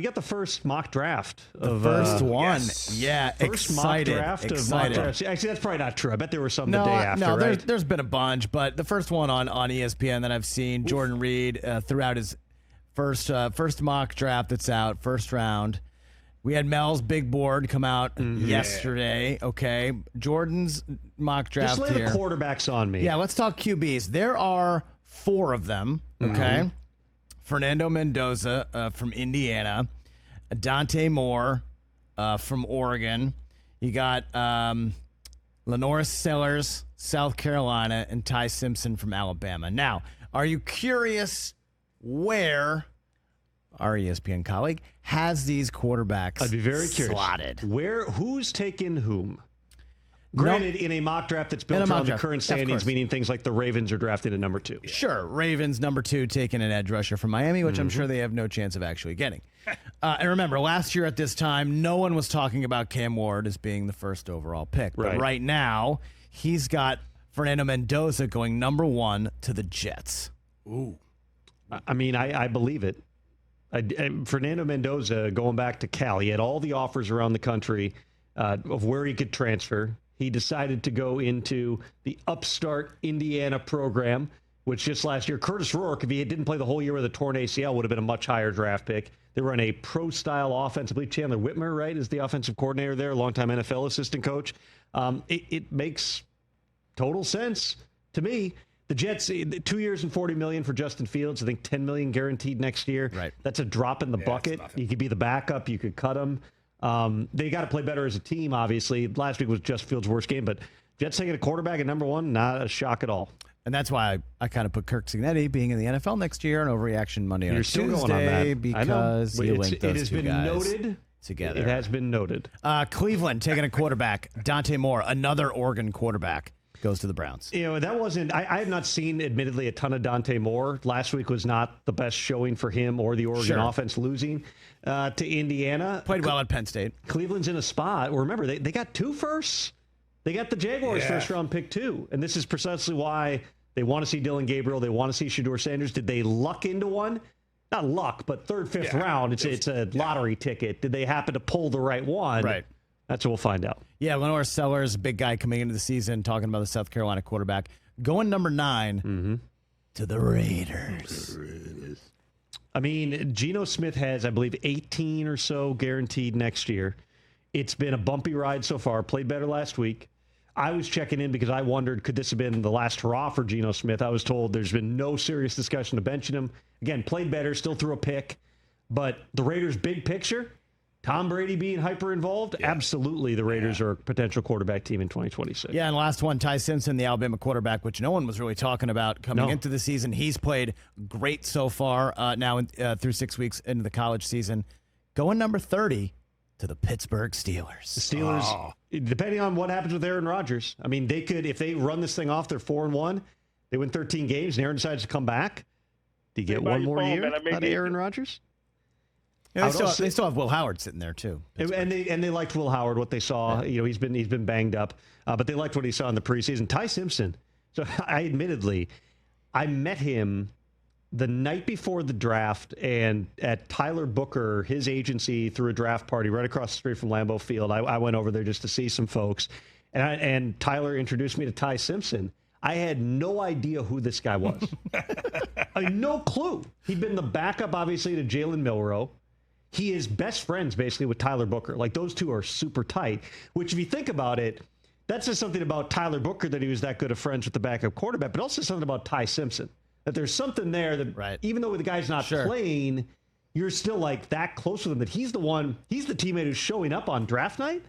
We got the first mock draft. First one. Yes. Yeah, first excited. mock draft of mock drafts. Actually, that's probably not true. I bet there were some the day after, No, right? there's been a bunch, but the first one on ESPN that I've seen, Jordan Reed throughout his first mock draft that's out, first round. We had Mel's big board come out yesterday. Okay, Jordan's mock draft Just lay here. the quarterbacks on me. Yeah, let's talk QBs. There are 4 of them. Okay, Fernando Mendoza from Indiana, Dante Moore from Oregon. You got Lenore Sellers, South Carolina, and Ty Simpson from Alabama. Now, are you curious where our ESPN colleague has these quarterbacks I'd be very curious. slotted? Who's taking whom? Granted, in a mock draft that's built around the current standings, meaning things like the Ravens are drafted at number 2. Sure. Ravens, number 2, taking an edge rusher from Miami, which I'm sure they have no chance of actually getting. And remember, last year at this time, no one was talking about Cam Ward as being the first overall pick. But right now, he's got Fernando Mendoza going number 1 to the Jets. Ooh. I mean, I believe it. Fernando Mendoza, going back to Cal, he had all the offers around the country of where he could transfer. He decided to go into the upstart Indiana program, which just last year, Curtis Rourke, if he didn't play the whole year with a torn ACL, would have been a much higher draft pick. They run a pro-style offense. I believe Chandler Whitmer, right, is the offensive coordinator there, longtime NFL assistant coach. It makes total sense to me. The Jets, 2 years and $40 million for Justin Fields. I think $10 million guaranteed next year. Right. That's a drop in the bucket. You could be the backup. You could cut him. They got to play better as a team, obviously. Last week was just Fields' worst game, but Jets taking a quarterback at number 1, not a shock at all. And that's why I kind of put Kirk Cignetti being in the NFL next year, an overreaction Monday You're on still Tuesday going on that. because you linked those two guys noted together. It has been noted. Cleveland taking a quarterback, Dante Moore, another Oregon quarterback, goes to the Browns. You know, that wasn't, I have not seen, admittedly, a ton of Dante Moore. Last week was not the best showing for him or the Oregon offense losing to Indiana. Played well at Penn State. Cleveland's in a spot. Well, remember, they got 2 firsts. They got the Jaguars first round pick too. And this is precisely why they want to see Dylan Gabriel. They want to see Shedeur Sanders. Did they luck into one? Not luck, but 3rd, 5th round. It's a lottery ticket. Did they happen to pull the right one? Right. That's what we'll find out. Yeah, Lenore Sellers, big guy coming into the season, talking about the South Carolina quarterback. Going number 9 to the Raiders. I mean, Geno Smith has, I believe, 18 or so guaranteed next year. It's been a bumpy ride so far. Played better last week. I was checking in because I wondered, could this have been the last hurrah for Geno Smith? I was told there's been no serious discussion of benching him. Again, played better, still threw a pick. But the Raiders' big picture, Tom Brady being hyper-involved, absolutely the Raiders are a potential quarterback team in 2026. Yeah, and last one, Ty Simpson, the Alabama quarterback, which no one was really talking about coming into the season. He's played great so far now through 6 weeks into the college season. Going number 30 to the Pittsburgh Steelers. The Steelers, depending on what happens with Aaron Rodgers, I mean, they could, if they run this thing off, they're 4-1, they win 13 games, and Aaron decides to come back. Do you get one more year out of Aaron Rodgers? Yeah, they still have Will Howard sitting there too, and they liked Will Howard. What they saw, he's been banged up, but they liked what he saw in the preseason. Ty Simpson. So I met him the night before the draft, and at Tyler Booker, his agency, threw a draft party right across the street from Lambeau Field. I went over there just to see some folks, and Tyler introduced me to Ty Simpson. I had no idea who this guy was. I had no clue. He'd been the backup, obviously, to Jalen Milroe. He is best friends, basically, with Tyler Booker. Like, those two are super tight, which, if you think about it, that says something about Tyler Booker, that he was that good of friends with the backup quarterback, but also something about Ty Simpson, that there's something there that even though the guy's not playing, you're still, like, that close with him, that he's the teammate who's showing up on draft night.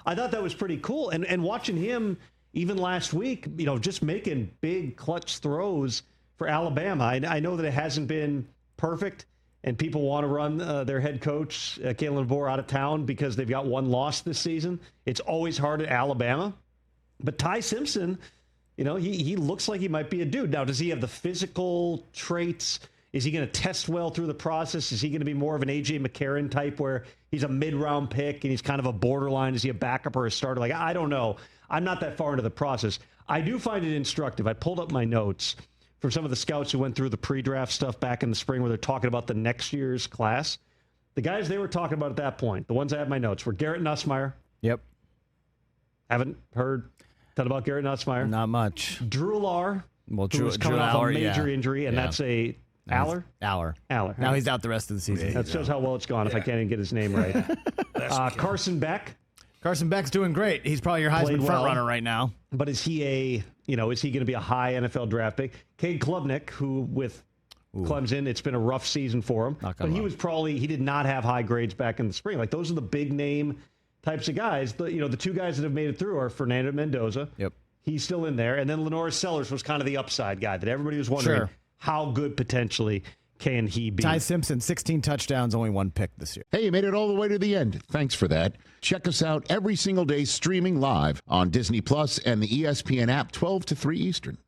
I thought that was pretty cool. And watching him, even last week, just making big clutch throws for Alabama. I know that it hasn't been perfect, and people want to run their head coach, Kalen DeBoer, out of town because they've got one loss this season. It's always hard at Alabama. But Ty Simpson, he looks like he might be a dude. Now, does he have the physical traits? Is he going to test well through the process? Is he going to be more of an A.J. McCarron type where he's a mid-round pick and he's kind of a borderline? Is he a backup or a starter? Like, I don't know. I'm not that far into the process. I do find it instructive. I pulled up my notes from some of the scouts who went through the pre-draft stuff back in the spring where they're talking about the next year's class. The guys they were talking about at that point, the ones I have in my notes, were Garrett Nussmeier. Yep. Haven't heard a ton about Garrett Nussmeier. Not much. Drew Aller, Well, who was coming off a major injury, and that's a Aller? Aller. Now he's out the rest of the season. That shows how well it's gone if I can't even get his name right. Carson Beck. Carson Beck's doing great. He's probably your Heisman front runner right now. But is he going to be a high NFL draft pick? Cade Klubnik, who with Clemson, it's been a rough season for him. But he did not have high grades back in the spring. Like, those are the big name types of guys. The two guys that have made it through are Fernando Mendoza. Yep. He's still in there. And then Lenore Sellers was kind of the upside guy that everybody was wondering how good potentially can he be. Ty Simpson, 16 touchdowns, only 1 pick this year. Hey, you made it all the way to the end. Thanks for that. Check us out every single day streaming live on Disney Plus and the ESPN app 12 to 3 Eastern.